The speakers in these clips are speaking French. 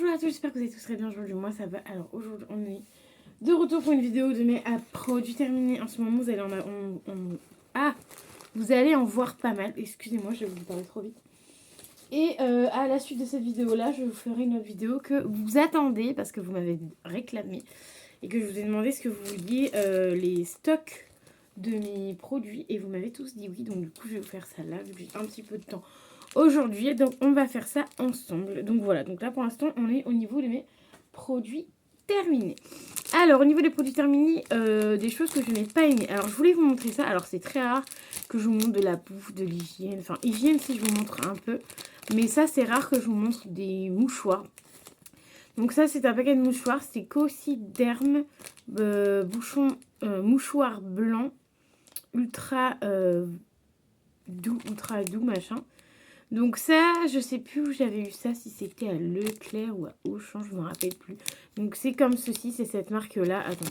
Bonjour à tous, j'espère que vous allez tous très bien aujourd'hui. Moi ça va. Alors aujourd'hui on est de retour pour une vidéo de mes produits terminés. En ce moment vous allez vous allez en voir pas mal. Excusez-moi, je vais vous parler trop vite. Et à la suite de cette vidéo là, je vous ferai une autre vidéo que vous attendez parce que vous m'avez réclamé et que je vous ai demandé ce que vous vouliez les stocks de mes produits et vous m'avez tous dit oui. Donc du coup je vais vous faire ça là vu que j'ai un petit peu de temps aujourd'hui, donc on va faire ça ensemble. Donc voilà, donc là pour l'instant on est au niveau de mes produits terminés. Alors au niveau des produits terminés, des choses que je n'ai pas aimées. Alors je voulais vous montrer ça. Alors c'est très rare que je vous montre de la bouffe, de l'hygiène. Enfin hygiène si je vous montre un peu, mais ça c'est rare que je vous montre des mouchoirs. Donc ça c'est un paquet de mouchoirs, c'est Cociderm mouchoir blanc ultra doux machin. Donc ça, je sais plus où j'avais eu ça, si c'était à Leclerc ou à Auchan, je me rappelle plus. Donc c'est comme ceci, c'est cette marque-là. Attends,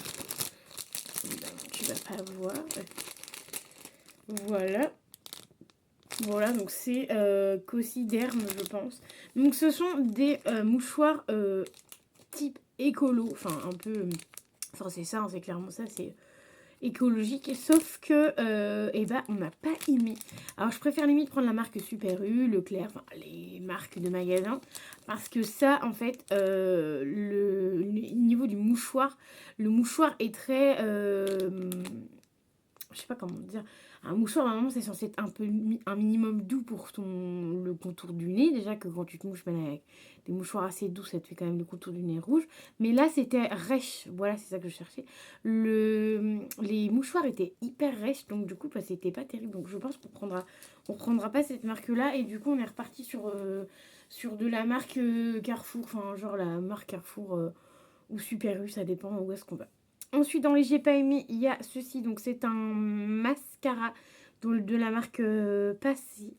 tu vas pas voir. Voilà. Voilà, donc c'est Cociderm, je pense. Donc ce sont des mouchoirs type écolo, enfin un peu... Enfin c'est ça, hein, c'est clairement ça, c'est... écologique, sauf que on n'a pas aimé. Alors je préfère limite prendre la marque Super U, Leclerc, enfin les marques de magasin, parce que ça en fait le niveau du mouchoir, le mouchoir est très je sais pas comment dire, un mouchoir normalement c'est censé être un peu un minimum doux pour le contour du nez, déjà que quand tu te mouches même avec des mouchoirs assez doux ça te fait quand même le contour du nez rouge, mais là c'était rêche, voilà c'est ça que je cherchais. Les mouchoirs étaient hyper rêches, donc du coup bah, c'était pas terrible, donc je pense on prendra pas cette marque là, et du coup on est reparti sur de la marque Carrefour, enfin genre la marque Carrefour ou Super U, ça dépend où est-ce qu'on va. Ensuite, dans les j'ai pas aimé, il y a ceci. Donc, c'est un mascara de la marque Passy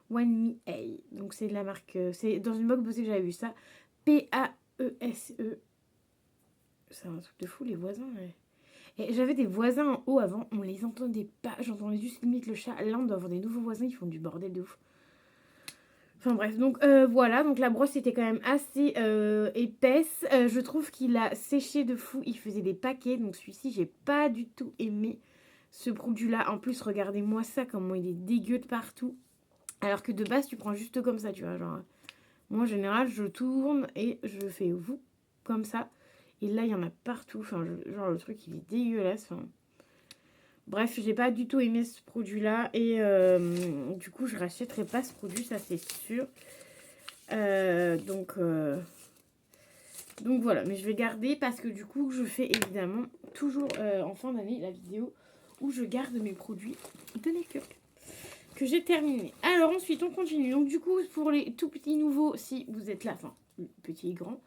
One Me A. Donc, c'est de la marque... c'est dans une box que j'avais vu ça. P-A-E-S-E. C'est un truc de fou, les voisins. Ouais. Et j'avais des voisins en haut avant, on les entendait pas. J'entendais juste limite le chat. Là, on doit avoir des nouveaux voisins, ils font du bordel de ouf. Enfin bref, donc voilà, donc la brosse était quand même assez épaisse. Je trouve qu'il a séché de fou, il faisait des paquets. Donc celui-ci, j'ai pas du tout aimé ce produit-là. En plus, regardez-moi ça, comment il est dégueu de partout. Alors que de base, tu prends juste comme ça, tu vois. Genre, moi en général, je tourne et je fais vous comme ça. Et là, il y en a partout. Enfin, genre le truc, il est dégueulasse. Enfin, bref, j'ai pas du tout aimé ce produit-là. Et du coup, je rachèterai pas ce produit, ça c'est sûr. Donc voilà, mais je vais garder parce que du coup je fais évidemment toujours en fin d'année la vidéo où je garde mes produits de make-up que j'ai terminé. Alors ensuite on continue, donc du coup pour les tout petits nouveaux, si vous êtes là, enfin petits et grands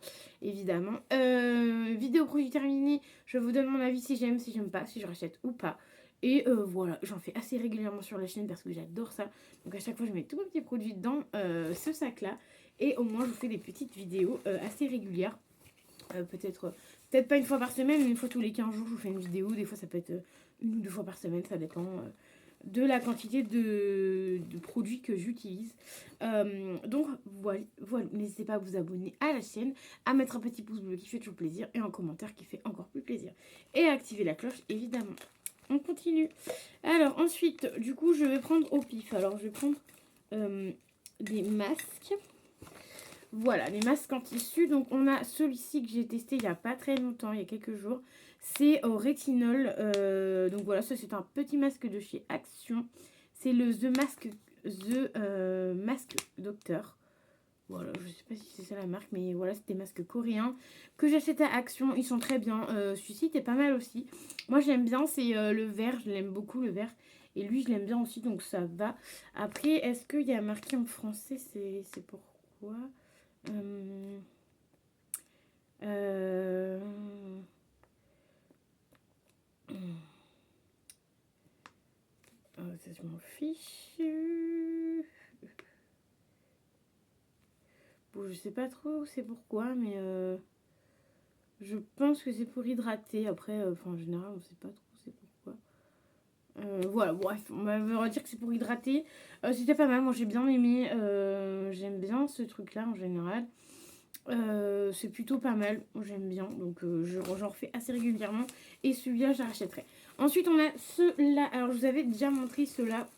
évidemment, vidéo produit terminé, je vous donne mon avis si j'aime, si j'aime pas, si je rachète ou pas. Et voilà, j'en fais assez régulièrement sur la chaîne parce que j'adore ça. Donc à chaque fois je mets tous mes petits produits dans ce sac là. Et au moins je vous fais des petites vidéos assez régulières. Peut-être pas une fois par semaine, mais une fois tous les 15 jours je vous fais une vidéo. Des fois ça peut être une ou deux fois par semaine, ça dépend de la quantité de produits que j'utilise. Donc voilà, n'hésitez pas à vous abonner à la chaîne, à mettre un petit pouce bleu qui fait toujours plaisir et un commentaire qui fait encore plus plaisir. Et à activer la cloche évidemment. On continue. Alors ensuite, du coup je vais prendre au pif. Alors je vais prendre des masques. Voilà, les masques en tissu. Donc, on a celui-ci que j'ai testé il n'y a pas très longtemps, il y a quelques jours. C'est au rétinol. Donc, voilà, ça, c'est un petit masque de chez Action. C'est le The Mask Doctor. Voilà, je ne sais pas si c'est ça la marque, mais voilà, c'est des masques coréens que j'achète à Action. Ils sont très bien. Celui-ci était pas mal aussi. Moi, j'aime bien, c'est le vert. Je l'aime beaucoup, le vert. Et lui, je l'aime bien aussi, donc ça va. Après, est-ce qu'il y a marqué en français? C'est pourquoi ça, je m'en fiche. Bon, je sais pas trop c'est pourquoi, mais je pense que c'est pour hydrater. Après, en général, on sait pas trop c'est pourquoi. Voilà, bref, on va dire que c'est pour hydrater. C'était pas mal, moi j'ai bien aimé. J'aime bien ce truc-là en général. C'est plutôt pas mal, j'aime bien. Donc j'en refais assez régulièrement. Et celui-là, je rachèterai. Ensuite, on a ceux-là. Alors, je vous avais déjà montré ceux-là.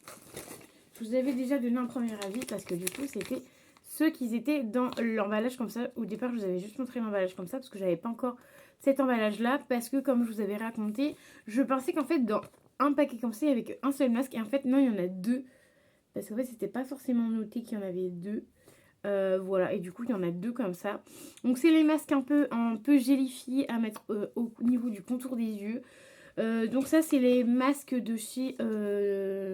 Je vous avais déjà donné un premier avis parce que du coup, c'était ceux qui étaient dans l'emballage comme ça. Au départ, je vous avais juste montré l'emballage comme ça parce que j'avais pas encore cet emballage-là. Parce que, comme je vous avais raconté, je pensais qu'en fait, dans un paquet comme ça, il y avait qu'un seul masque. Et en fait, non, il y en a deux. Parce qu'en fait, c'était pas forcément noté qu'il y en avait deux. Voilà, et du coup, il y en a deux comme ça. Donc, c'est les masques un peu gélifiés à mettre au niveau du contour des yeux. Donc ça c'est les masques de chez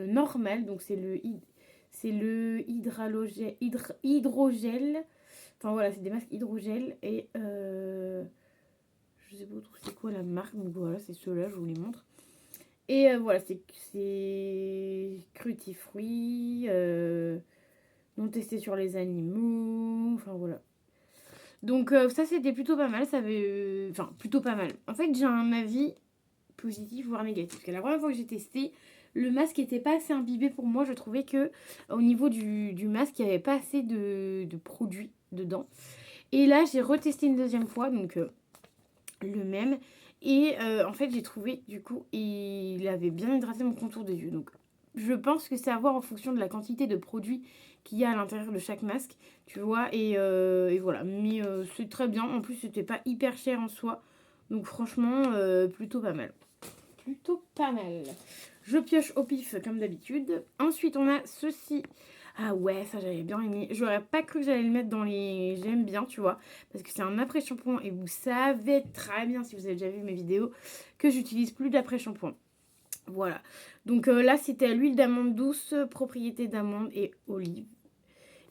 Normal, donc c'est le hydrogel. Enfin voilà, c'est des masques hydrogel et je sais pas trop c'est quoi la marque, donc voilà, c'est ceux-là, je vous les montre. Et voilà, c'est crutifruits, non testé sur les animaux, enfin voilà. Donc ça c'était plutôt pas mal, ça avait... Enfin plutôt pas mal. En fait j'ai un avis positif voire négatif. Parce que la première fois que j'ai testé, le masque n'était pas assez imbibé pour moi. Je trouvais que au niveau du masque, il n'y avait pas assez de produits dedans. Et là, j'ai retesté une deuxième fois, donc le même. Et en fait, j'ai trouvé, du coup, il avait bien hydraté mon contour des yeux. Donc, je pense que c'est à voir en fonction de la quantité de produits qu'il y a à l'intérieur de chaque masque, tu vois. Et voilà, mais c'est très bien. En plus, c'était pas hyper cher en soi. Donc, franchement, plutôt pas mal. Plutôt pas mal. Je pioche au pif comme d'habitude. Ensuite, on a ceci. Ah ouais, ça j'avais bien aimé. J'aurais pas cru que j'allais le mettre dans les j'aime bien, tu vois. Parce que c'est un après-shampoing et vous savez très bien, si vous avez déjà vu mes vidéos, que j'utilise plus d'après-shampoing. Voilà. Donc là, c'était à l'huile d'amande douce, propriété d'amande et olive.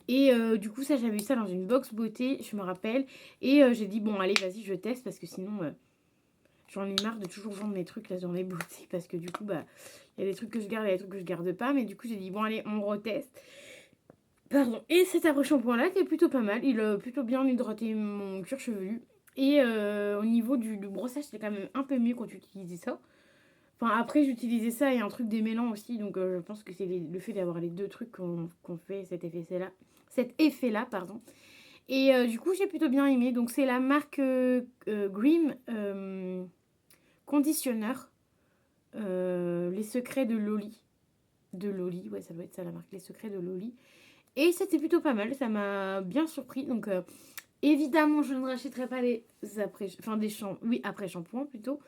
Et du coup, ça, j'avais eu ça dans une box beauté, je me rappelle. Et j'ai dit, bon, allez, vas-y, je teste parce que sinon... J'en ai marre de toujours vendre mes trucs là dans les boutiques parce que du coup, bah, il y a des trucs que je garde et des trucs que je garde pas. Mais du coup, j'ai dit, bon, allez, on reteste. Pardon. Et cet après-shampoing là qui est plutôt pas mal. Il a plutôt bien hydraté mon cuir chevelu. Et au niveau du brossage, c'était quand même un peu mieux quand tu utilisais ça. Enfin, après, j'utilisais ça et un truc démêlant aussi. Donc, je pense que c'est le fait d'avoir les deux trucs qu'on fait cet effet-là. Cet effet-là, pardon. Et du coup, j'ai plutôt bien aimé. Donc, c'est la marque Grim. Conditionneur, les secrets de Loli. De Loli, ouais, ça doit être ça la marque, les secrets de Loli. Et c'était plutôt pas mal, ça m'a bien surpris. Donc, évidemment, je ne rachèterai pas des après-shampoings plutôt.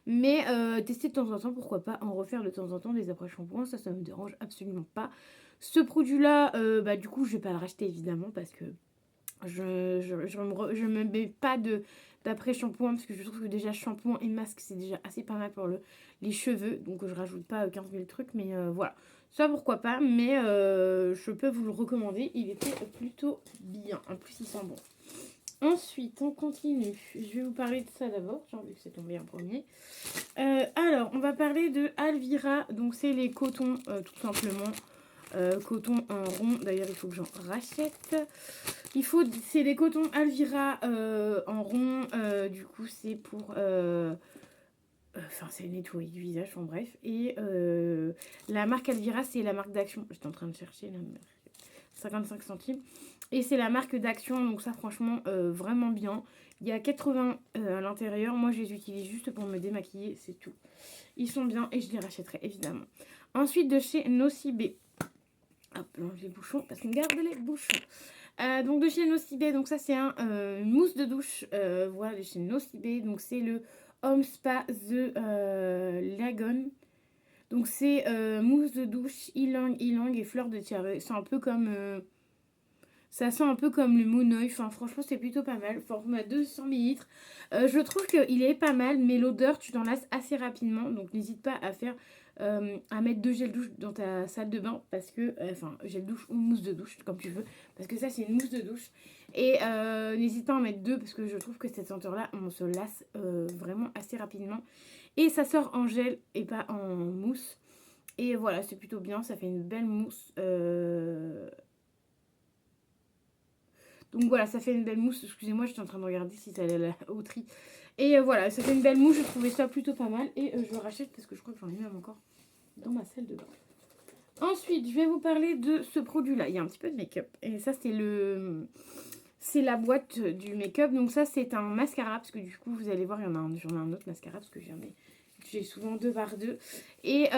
Mais tester de temps en temps, pourquoi pas en refaire de temps en temps des après-shampoings, ça me dérange absolument pas. Ce produit-là, bah, du coup, je vais pas le racheter évidemment parce que je me mets pas d'après-shampoing parce que je trouve que déjà shampoing et masque c'est déjà assez pas mal pour les cheveux. Donc je rajoute pas 15 000 trucs, mais voilà. Ça pourquoi pas, mais je peux vous le recommander. Il était plutôt bien. En plus, il sent bon. Ensuite, on continue. Je vais vous parler de ça d'abord. J'ai envie que c'est tombé en premier. Alors, on va parler de Alvira. Donc, c'est les cotons, tout simplement. Coton en rond. D'ailleurs, il faut que j'en rachète. C'est des cotons Alvira en rond. Du coup, c'est pour... Enfin, c'est nettoyer du visage, enfin bref. Et la marque Alvira, c'est la marque d'Action. J'étais en train de chercher la 55 centimes. Et c'est la marque d'Action, donc ça franchement vraiment bien. Il y a 80 à l'intérieur. Moi, je les utilise juste pour me démaquiller, c'est tout. Ils sont bien et je les rachèterai évidemment. Ensuite, de chez Nocibé. Hop, j'enlève les bouchons parce qu'on garde les bouchons. Donc de chez Nocibé, donc ça c'est un mousse de douche. Voilà, de chez Nocibé. Donc c'est le Home Spa The Lagon. Donc c'est mousse de douche, ylang et fleur de tiare. C'est un peu comme... ça sent un peu comme le Moon Oil. Enfin, franchement, c'est plutôt pas mal. Format 200 ml. Je trouve qu'il est pas mal, mais l'odeur, tu t'en lasses assez rapidement. Donc, n'hésite pas à mettre 2 gels douche dans ta salle de bain. Parce que, enfin, gel douche ou mousse de douche, comme tu veux. Parce que ça, c'est une mousse de douche. Et n'hésite pas à en mettre 2 parce que je trouve que cette senteur-là, on se lasse vraiment assez rapidement. Et ça sort en gel et pas en mousse. Et voilà, c'est plutôt bien. Ça fait une belle mousse. Donc voilà, ça fait une belle mousse. Excusez-moi, j'étais en train de regarder si ça allait à la hauterie. Et voilà, ça fait une belle mousse. Je trouvais ça plutôt pas mal. Et je le rachète parce que je crois que j'en ai même encore. dans ma salle de bain. Ensuite, je vais vous parler de ce produit-là. Il y a un petit peu de make-up. Et ça, c'est la boîte du make-up. Donc ça, c'est un mascara. Parce que du coup, vous allez voir, j'en ai un autre mascara. Parce que j'ai souvent 2 par 2. Et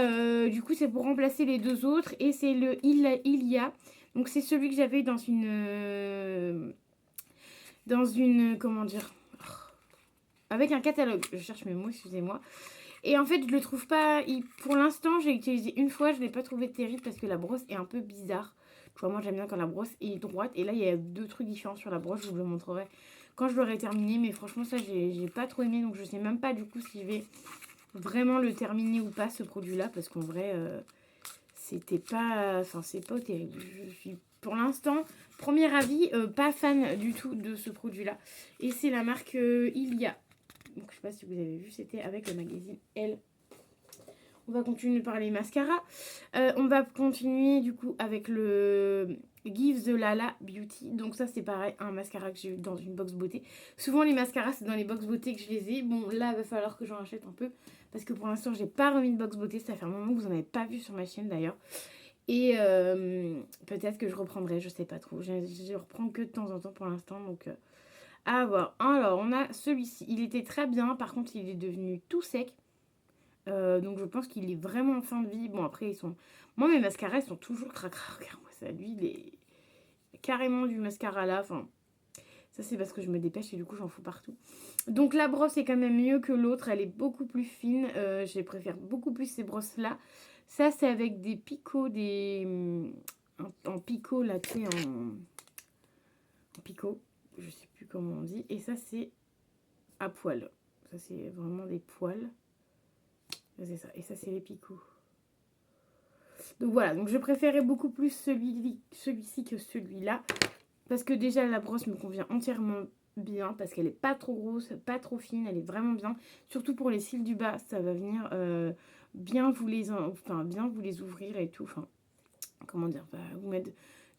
du coup, c'est pour remplacer les 2 autres. Et c'est le Ilia. Donc c'est celui que j'avais dans une... Comment dire, avec un catalogue. Je cherche mes mots, excusez-moi. Et en fait, je le trouve pas... Pour l'instant, j'ai utilisé une fois. Je ne l'ai pas trouvé terrible parce que la brosse est un peu bizarre. Tu vois, moi, j'aime bien quand la brosse est droite. Et là, il y a 2 trucs différents sur la brosse. Je vous le montrerai quand je l'aurai terminé. Mais franchement, ça, j'ai pas trop aimé. Donc, je sais même pas du coup si je vais vraiment le terminer ou pas, ce produit-là. Parce qu'en vrai, c'était pas... Enfin, c'est pas terrible. Je suis, pour l'instant, premier avis, pas fan du tout de ce produit-là. Et c'est la marque Ilia. Donc, je sais pas si vous avez vu, c'était avec le magazine Elle. On va continuer par les mascaras. On va continuer du coup avec le Give the Lala Beauty. Donc ça, c'est pareil, un mascara que j'ai eu dans une box beauté. Souvent, les mascaras, c'est dans les box beauté que je les ai. Bon, là, il va falloir que j'en achète un peu. Parce que pour l'instant, j'ai pas remis de box beauté. Ça fait un moment que vous n'en avez pas vu sur ma chaîne d'ailleurs. Et peut-être que je reprendrai, je sais pas trop. Je reprends que de temps en temps pour l'instant. Donc... à voir. Alors, on a celui-ci. Il était très bien. Par contre, il est devenu tout sec. Donc, je pense qu'il est vraiment en fin de vie. Bon, après, ils sont... Moi, mes mascaras, ils sont toujours cracra. Regarde-moi ça. Lui, il est carrément du mascara là. Enfin, ça, c'est parce que je me dépêche et du coup, j'en fous partout. Donc, la brosse est quand même mieux que l'autre. Elle est beaucoup plus fine. Je préfère beaucoup plus ces brosses-là. Ça, c'est avec des picots, en picot, là, tu sais, en picot. Je sais plus comment on dit. Et ça, c'est à poil. Ça, c'est vraiment des poils. C'est ça. Et ça, c'est les picots. Donc voilà. Donc je préférais beaucoup plus celui-ci que celui-là. Parce que déjà, la brosse me convient entièrement bien. Parce qu'elle n'est pas trop grosse, pas trop fine. Elle est vraiment bien. Surtout pour les cils du bas. Ça va venir bien vous les ouvrir et tout. Enfin, comment dire, vous mettre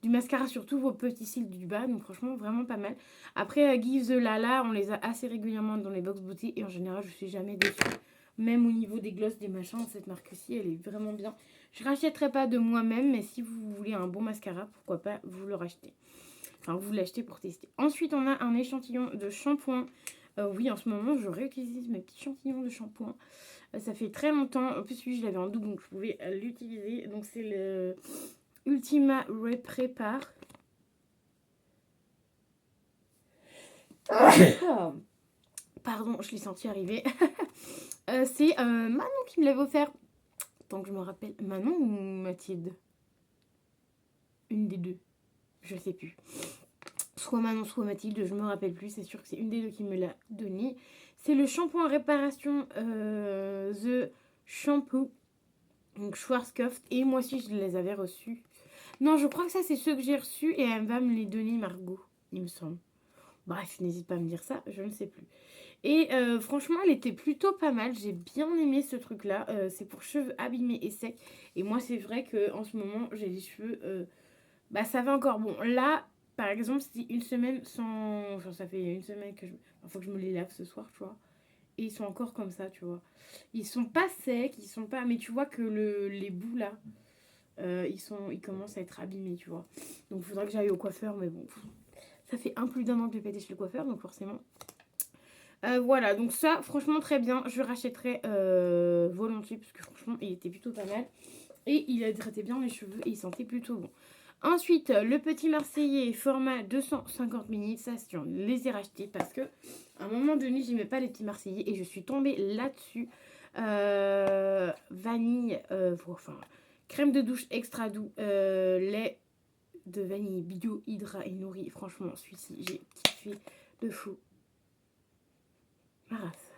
du mascara sur tous vos petits cils du bas. Donc franchement, vraiment pas mal. Après, Give the Lala, on les a assez régulièrement dans les box beauty. Et en général, je suis jamais déçue. Même au niveau des glosses, des machins, cette marque-ci, elle est vraiment bien. Je ne rachèterai pas de moi-même, mais si vous voulez un bon mascara, pourquoi pas vous le racheter. Enfin, vous l'achetez pour tester. Ensuite, on a un échantillon de shampoing. Oui, en ce moment, je réutilise mes petits échantillons de shampoing. Ça fait très longtemps. En plus, lui, je l'avais en double, donc je pouvais l'utiliser. Donc, c'est le Ultima Reprépare. Pardon, je l'ai senti arriver. C'est Manon qui me l'avait offert. Tant que je me rappelle. Manon ou Mathilde? Une des deux. Je sais plus. Soit Manon, soit Mathilde, je me rappelle plus. C'est sûr que c'est une des deux qui me l'a donné. C'est le shampoing réparation The Shampoo. Donc Schwarzkopf. Et moi aussi, je les avais reçus. Non, je crois que ça, c'est ceux que j'ai reçus. Et elle va me les donner, Margot, il me semble. Bref, n'hésite pas à me dire ça. Je ne sais plus. Et franchement, elle était plutôt pas mal. J'ai bien aimé ce truc-là. C'est pour cheveux abîmés et secs. Et moi, c'est vrai qu'en ce moment, j'ai les cheveux... ça va encore. Bon, là, par exemple, c'est une semaine sans... Enfin, ça fait une semaine que il faut que je me les lave ce soir, tu vois. Et ils sont encore comme ça, tu vois. Ils sont pas secs, ils sont pas... Mais tu vois que les bouts, là, ils commencent à être abîmés, tu vois. Donc, il faudra que j'aille au coiffeur, mais bon... Ça fait plus d'un an que j'ai pas été chez le coiffeur, donc forcément... voilà, donc ça, franchement, très bien. Je rachèterai volontiers, parce que franchement, il était plutôt pas mal. Et il hydratait bien les cheveux et il sentait plutôt bon. Ensuite, le petit Marseillais format 250 ml. Ça, je les ai rachetés parce que à un moment donné, j'aimais pas les petits Marseillais et je suis tombée là-dessus. Vanille, enfin, crème de douche extra doux, lait de vanille bio, hydra et nourri. Franchement, celui-ci, j'ai kiffé de fou. Ma race.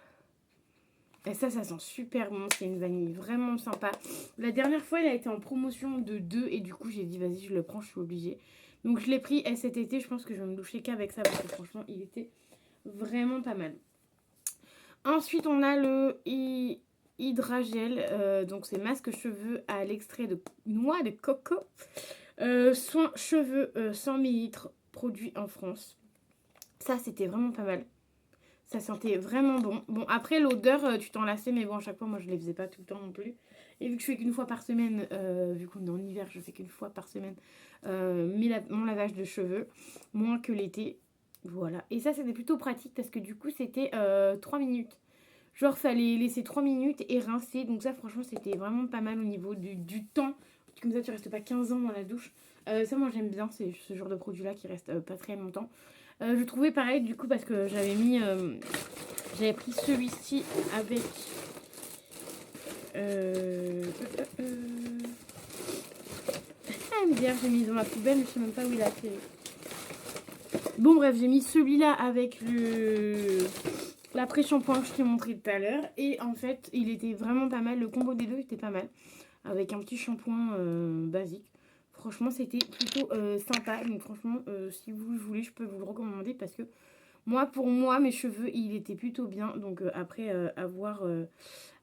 Et ça sent super bon. C'est une vanille vraiment sympa. La dernière fois, il a été en promotion de 2. Et du coup, j'ai dit, vas-y, je le prends, je suis obligée. Donc, je l'ai pris. Et cet été, je pense que je vais me doucher qu'avec ça. Parce que franchement, il était vraiment pas mal. Ensuite, on a le Hydragel. Donc, c'est masque cheveux à l'extrait de noix de coco. Soin cheveux 100 ml. Produit en France. Ça, c'était vraiment pas mal. Ça sentait vraiment bon. Bon, après, l'odeur, tu t'en lassais, mais bon, à chaque fois, moi, je les faisais pas tout le temps non plus. Et vu que je fais qu'une fois par semaine, vu qu'on est en hiver, je fais qu'une fois par semaine mon lavage de cheveux, moins que l'été. Voilà. Et ça, c'était plutôt pratique parce que du coup, c'était 3 minutes. Genre, fallait laisser 3 minutes et rincer. Donc ça, franchement, c'était vraiment pas mal au niveau du temps. Comme ça, tu restes pas 15 ans dans la douche. Ça, moi, j'aime bien. C'est ce genre de produit-là qui reste pas très longtemps. Je trouvais pareil, du coup, parce que j'avais mis... j'avais pris celui-ci avec... Ah, bien, j'ai mis dans ma poubelle, mais je sais même pas où il a fait. Bon, bref, j'ai mis celui-là avec l'après-shampoing que je t'ai montré tout à l'heure. Et en fait, il était vraiment pas mal. Le combo des deux était pas mal. Avec un petit shampoing basique. Franchement, c'était plutôt sympa. Donc, franchement, si vous voulez, je peux vous le recommander parce que moi, pour moi, mes cheveux, il était plutôt bien. Donc, après, à voir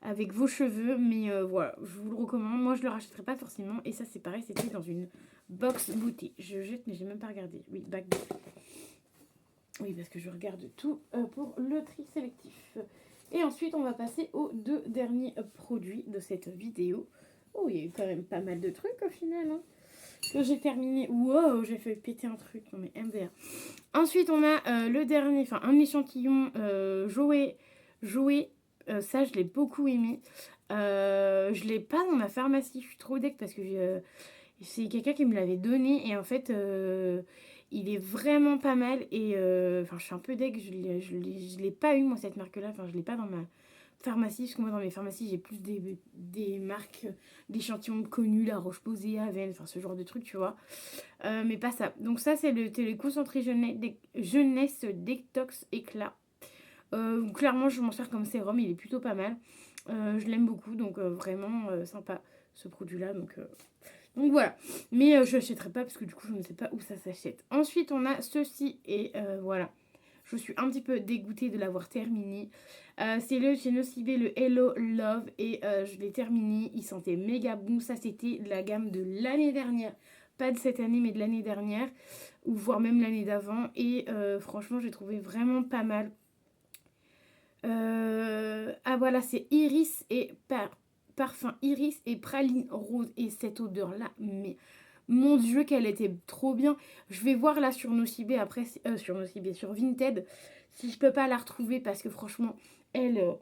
avec vos cheveux. Mais voilà, je vous le recommande. Moi, je le rachèterai pas forcément. Et ça, c'est pareil, c'était dans une box beauté. Je jette, mais j'ai même pas regardé. Oui, bac beauté. Oui, parce que je regarde tout pour le tri sélectif. Et ensuite, on va passer aux deux derniers produits de cette vidéo. Oh, il y a eu quand même pas mal de trucs au final. Hein, que j'ai terminé. Wow, j'ai fait péter un truc. Non mais MDR. Ensuite, on a le dernier, enfin un échantillon jouet. Ça, je l'ai beaucoup aimé. Je l'ai pas dans ma pharmacie. Je suis trop deck parce que c'est quelqu'un qui me l'avait donné. Et en fait, il est vraiment pas mal. Et enfin, je suis un peu deck. Je l'ai pas eu, moi, cette marque-là. Enfin, je l'ai pas dans ma pharmacie. Parce que moi, dans mes pharmacies, j'ai plus des marques d'échantillons connus. La Roche-Posay, Aven. Enfin, ce genre de trucs, tu vois. Mais pas ça. Donc ça, c'est le téléconcentré jeunesse détox éclat. Clairement, je m'en sers comme sérum. Il est plutôt pas mal. Je l'aime beaucoup. Donc vraiment sympa ce produit-là. Donc voilà. Mais je l'achèterai pas parce que du coup, je ne sais pas où ça s'achète. Ensuite, on a ceci. Et voilà. Je suis un petit peu dégoûtée de l'avoir terminé. C'est le chez Nocibé, le Hello Love. Et je l'ai terminé. Il sentait méga bon. Ça, c'était de la gamme de l'année dernière. Pas de cette année, mais de l'année dernière. Ou voire même l'année d'avant. Et franchement, j'ai trouvé vraiment pas mal. Ah voilà, c'est iris et parfum iris et praline rose. Et cette odeur-là, mais mon Dieu, qu'elle était trop bien. Je vais voir là sur Nocibé après, sur Nocibé, sur Vinted, si je peux pas la retrouver parce que franchement, elle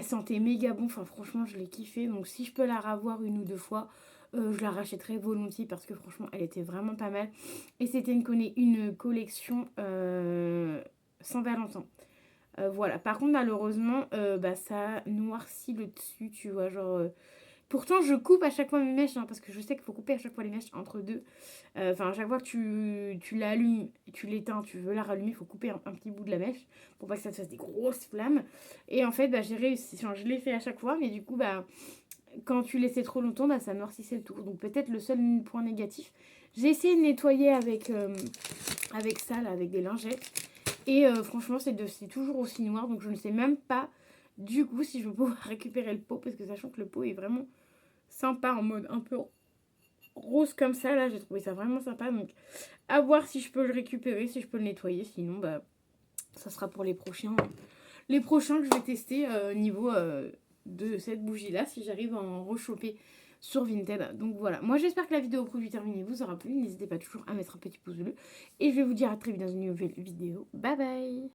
sentait méga bon. Enfin, franchement, je l'ai kiffé. Donc, si je peux la revoir une ou deux fois, je la rachèterai volontiers parce que franchement, elle était vraiment pas mal. Et c'était une collection Saint-Valentin. Voilà. Par contre, malheureusement, ça noircit le dessus, tu vois, genre... Pourtant, je coupe à chaque fois mes mèches, hein, parce que je sais qu'il faut couper à chaque fois les mèches entre deux. Enfin, à chaque fois que tu l'allumes, tu l'éteins, tu veux la rallumer, il faut couper un petit bout de la mèche pour pas que ça te fasse des grosses flammes. Et en fait, j'ai réussi. Enfin, je l'ai fait à chaque fois, mais du coup, quand tu laissais trop longtemps, ça noircissait le tout. Donc peut-être le seul point négatif. J'ai essayé de nettoyer avec ça, là, avec des lingettes. Et franchement, c'est toujours aussi noir. Donc je ne sais même pas du coup si je vais pouvoir récupérer le pot. Parce que sachant que le pot est vraiment sympa en mode un peu rose comme ça. Là, j'ai trouvé ça vraiment sympa. Donc à voir si je peux le récupérer, si je peux le nettoyer. Sinon, ça sera pour les prochains. Les prochains que je vais tester niveau de cette bougie-là. Si j'arrive à en rechoper sur Vinted. Donc voilà, moi j'espère que la vidéo produit terminée vous aura plu. N'hésitez pas toujours à mettre un petit pouce bleu. Et je vais vous dire à très vite dans une nouvelle vidéo. Bye bye.